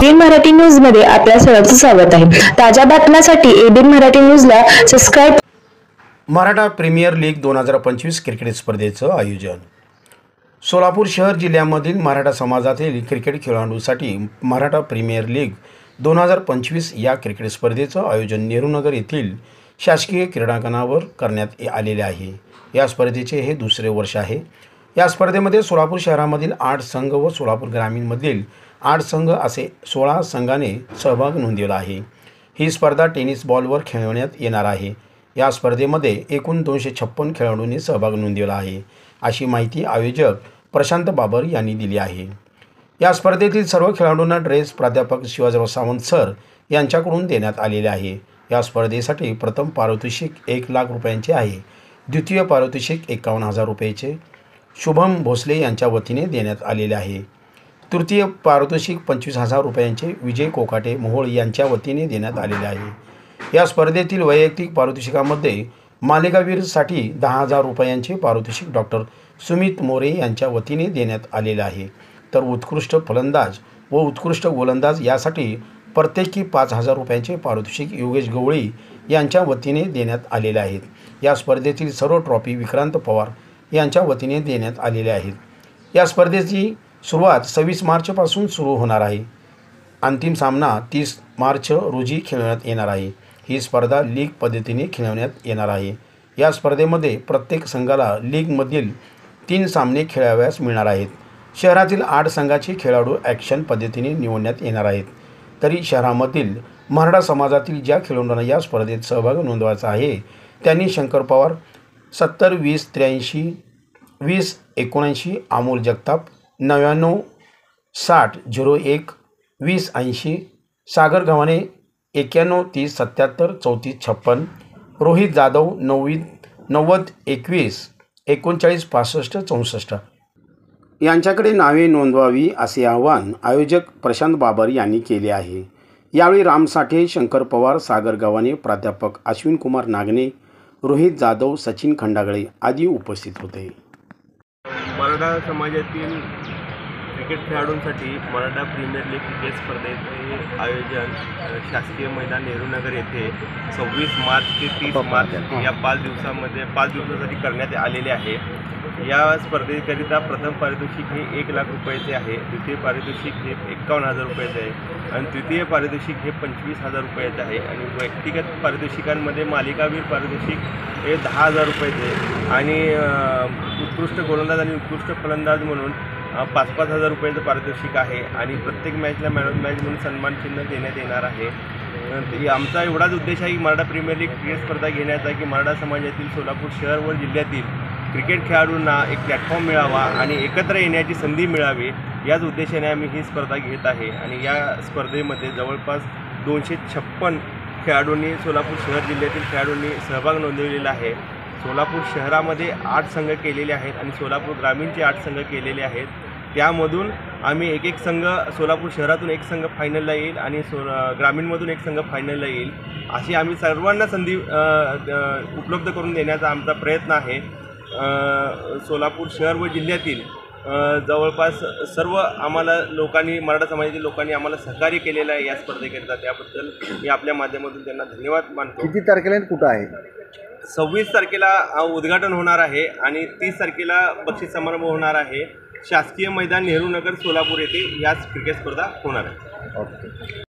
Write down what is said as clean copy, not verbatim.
ABN Marathi news मध्ये आपल्या सर्वांचं स्वागत आहे। ताज्या बातम्यांसाठी एबीएन मराठी न्यूजला subscribe. Maratha premier league 2025 cricket स्पर्धेचं आयोजन। सोलापूर शहर जिल्ह्यामधील मराठा समाजातील क्रिकेट खेळाडूंसाठी मराठा प्रीमियर लीग 2025 या क्रिकेट स्पर्धेचं आयोजन नेहरूनगर येथील शासकीय क्रीडांगणावर करण्यात आलेले आहे। या स्पर्धेचे हे दुसरे वर्ष आहे। या स्पर्धेमध्ये सोलापूर शहरामधील 8 संघ व सोलापूर ग्रामीणमधील 8 संघ असे 16 संघाने सहभाग नोंदवला आहे। ही स्पर्धा टेनिस बॉलवर खेळवण्यात येणार आहे। या स्पर्धेमध्ये एकूण 256 खेळाडूंनी सहभाग नोंदवला आहे, अशी माहिती आयोजक प्रशांत बाबर यांनी दिली आहे। या स्पर्धेतील सर्व खेळाडूंना ड्रेस प्राध्यापक शिवाजीराव सावंत सर यांच्याकडून देण्यात आलेले आहे। या स्पर्धेसाठी प्रथम पारितोषिक 1 लाख रुपयांचे आहे। द्वितीय पारितोषिक 51,000 रुपयाचे शुभम भोसले यांच्या वतीने देण्यात आलेले आहे। तृतीय पारितोषिक 25,000 रुपयांचे विजय कोकाटे मोहोळ यांच्या वतीने देण्यात आलेले आहे। या स्पर्धेतील वैयक्तिक पारितोषिकामध्ये मालिकावीरसाठी 10,000 रुपयांचे पारितोषिक डॉक्टर सुमित मोरे यांच्या वतीने देण्यात आलेले आहे। तर उत्कृष्ट फलंदाज व उत्कृष्ट गोलंदाज यासाठी प्रत्येकी 5,000 रुपयांचे पारितोषिक योगेश गवळी यांच्या वतीने देण्यात आलेले आहेत। या स्पर्धेतील सर्व ट्रॉफी विक्रांत पवार यांच्या वतीने देण्यात आलेल्या आहेत। या स्पर्धेची सुरुवात 26 मार्चपासून सुरू होणार आहे। अंतिम सामना 30 मार्च रोजी खेळवण्यात येणार आहे। ही स्पर्धा लीग पद्धतीने खेळवण्यात येणार आहे। या स्पर्धेमध्ये प्रत्येक संघाला लीगमधील 3 सामने खेळावयास मिळणार आहेत। शहरातील 8 संघाचे खेळाडू ॲक्शन पद्धतीने निवडण्यात येणार आहेत। तरी शहरामधील मराठा समाजातील ज्या खेळाडूंना या स्पर्धेत सहभाग नोंदवायचा आहे त्यांनी शंकर पवार 70 20 83 20 79, अमोल जगताप 99 60 01 20 80, सागर गव्हाणे 91 30 77 34 56, रोहित जाधव 90 21 39 65 64 यांच्याकडे नावे नोंदवावी असे आवाहन आयोजक प्रशांत बाबर यांनी केले आहे। यावेळी राम साठे, शंकर पवार, सागर गव्हाणे, प्राध्यापक अश्विन कुमार नागणे, रोहित जाधव, सचिन खंडागळे आदी उपस्थित होते। मराठा समाजातील क्रिकेट खेळाडूंसाठी मराठा प्रीमियर लीग क्रिकेट स्पर्धेचे आयोजन शासकीय मैदान नेहरूनगर येथे 26 मार्च ते 30 मार्च या 5 दिवसासाठी करण्यात आलेले आहे। या स्पर्धेकरिता प्रथम पारितोषिक हे 1 लाख रुपयाचे आहे। द्वितीय पारितोषिक हे 51,000 रुपयाचे आहे आणि तृतीय पारितोषिक हे 25,000 रुपयाचे आहे आणि व्यक्तिगत पारितोषिकांमध्ये मालिकावीर पारितोषिक हे 10,000 रुपयाचे आणि उत्कृष्ट गोलंदाज आणि उत्कृष्ट फलंदाज म्हणून 5,000 रुपयाचं पारितोषिक आहे आणि प्रत्येक मॅचला मॅन ऑफ मॅच म्हणून सन्मान चिन्ह देण्यात येणार आहे। आमचा एवढाच उद्देश आहे की मराठा प्रीमियर लीग क्रिकेट स्पर्धा घेण्याचा की मराठा समाजातील सोलापूर शहर व जिल्ह्यातील क्रिकेट खेळाडूंना एक प्लॅटफॉर्म मिळावा आणि एकत्र येण्याची संधी मिळावी, याच उद्देशाने आम्ही ही स्पर्धा घेत आहे। आणि या स्पर्धेमध्ये जवळपास 256 खेळाडूंनी सोलापूर शहर जिल्ह्यातील खेळाडूंनी सहभाग नोंदवलेला आहे। सोलापूर शहरामध्ये 8 संघ केलेले आहेत आणि सोलापूर ग्रामीणचे 8 संघ केलेले आहेत। त्यामधून आम्ही एक संघ सोलापूर शहरातून एक संघ फायनलला येईल आणि ग्रामीणमधून एक संघ फायनलला येईल, अशी आम्ही सर्वांना संधी उपलब्ध करून देण्याचा आमचा प्रयत्न आहे। सोलापूर शहर व जिल्ह्यातील जवळपास सर्व आम्हाला लोकांनी मराठा समाजातील लोकांनी आम्हाला सहकार्य केलेलं आहे या स्पर्धेकरिता, त्याबद्दल मी आपल्या माध्यमातून त्यांना धन्यवाद मानतो। किती तारखेला कुठं आहे? 26 तारखेला उद्घाटन होणार आहे आणि 30 तारखेला बक्षीस समारंभ होणार आहे। शासकीय मैदान नेहरूनगर सोलापूर येथे याच क्रिकेट स्पर्धा होणार आहे। ओके।